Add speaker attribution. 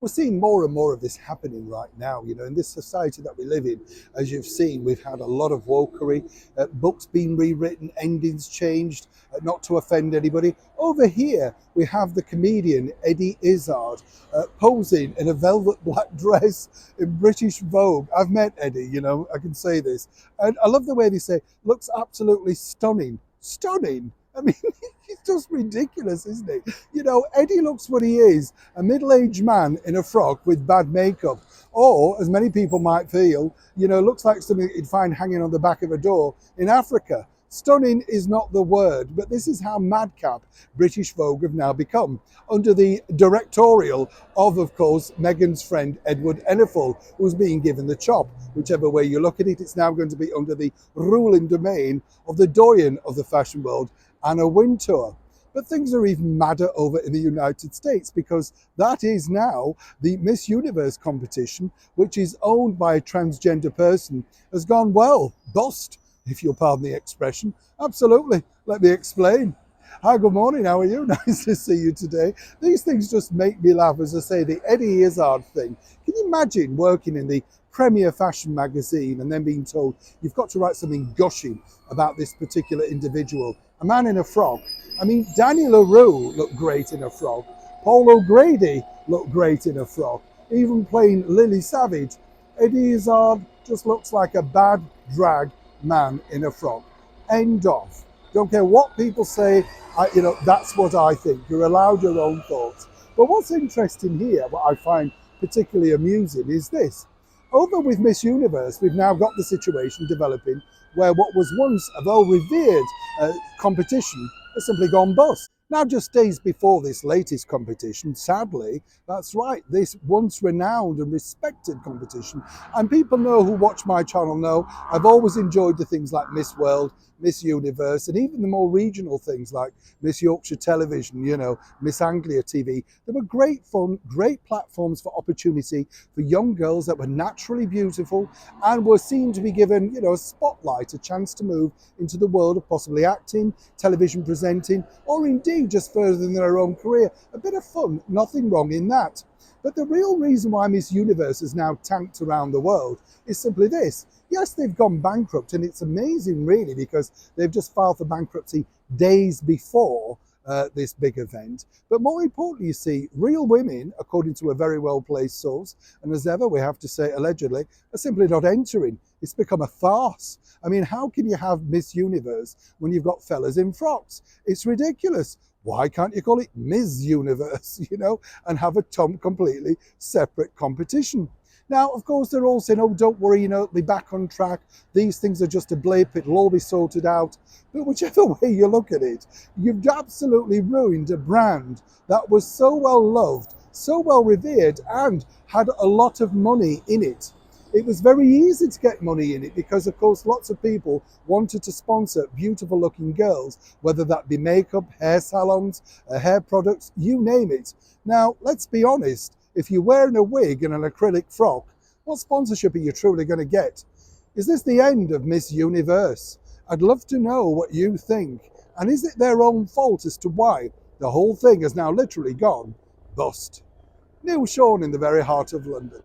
Speaker 1: We're seeing more and more of this happening right now, in this society that we live in. As you've seen, we've had a lot of wokery, books being rewritten, endings changed, not to offend anybody. Over here, we have the comedian Eddie Izzard posing in a velvet black dress in British Vogue. I've met Eddie, I can say this. And I love the way they say, looks absolutely stunning. Stunning. I mean, he's just ridiculous, isn't he? Eddie looks what he is, a middle-aged man in a frock with bad makeup. Or, as many people might feel, looks like something you'd find hanging on the back of a door in Africa. Stunning is not the word, but this is how madcap British Vogue have now become, under the directorial of course, Meghan's friend Edward Enninful, who's being given the chop. Whichever way you look at it, it's now going to be under the ruling domain of the doyen of the fashion world, Anna Wintour. But things are even madder over in the United States, because that is now the Miss Universe competition, which is owned by a transgender person, has gone, well, bust, if you'll pardon the expression. Absolutely. Let me explain. Hi, good morning. How are you? Nice to see you today. These things just make me laugh. As I say, the Eddie Izzard thing. Can you imagine working in the premier fashion magazine and then being told you've got to write something gushing about this particular individual? A man in a frock. I mean, Danny LaRue looked great in a frock. Paul O'Grady looked great in a frock. Even plain Lily Savage. Eddie Izzard just looks like a bad drag man in a frock. End of. Don't care what people say, that's what I think. You're allowed your own thoughts. But what's interesting here, what I find particularly amusing, is this. Over with Miss Universe, we've now got the situation developing where what was once a well-revered competition has simply gone bust. Now, just days before this latest competition, sadly, that's right, this once renowned and respected competition, and people know who watch my channel know, I've always enjoyed the things like Miss World, Miss Universe, and even the more regional things like Miss Yorkshire Television, Miss Anglia TV. They were great fun, great platforms for opportunity for young girls that were naturally beautiful and were seen to be given, a spotlight, a chance to move into the world of possibly acting, television presenting, or indeed just furthering their own career. A bit of fun, nothing wrong in that. But the real reason why Miss Universe has now tanked around the world is simply this. Yes, they've gone bankrupt, and it's amazing really, because they've just filed for bankruptcy days before this big event. But more importantly, you see, real women, according to a very well-placed source, and as ever we have to say allegedly, are simply not entering. It's become a farce. I mean, how can you have Miss Universe when you've got fellas in frocks? It's ridiculous. Why can't you call it Ms. Universe, and have a completely separate competition? Now, of course, they're all saying, oh, don't worry, it'll be back on track. These things are just a blip. It'll all be sorted out. But whichever way you look at it, you've absolutely ruined a brand that was so well loved, so well revered, and had a lot of money in it. It was very easy to get money in it because, of course, lots of people wanted to sponsor beautiful looking girls, whether that be makeup, hair salons, hair products, you name it. Now, let's be honest, if you're wearing a wig and an acrylic frock, what sponsorship are you truly going to get? Is this the end of Miss Universe? I'd love to know what you think. And is it their own fault as to why the whole thing has now literally gone bust? Neil Sean in the very heart of London.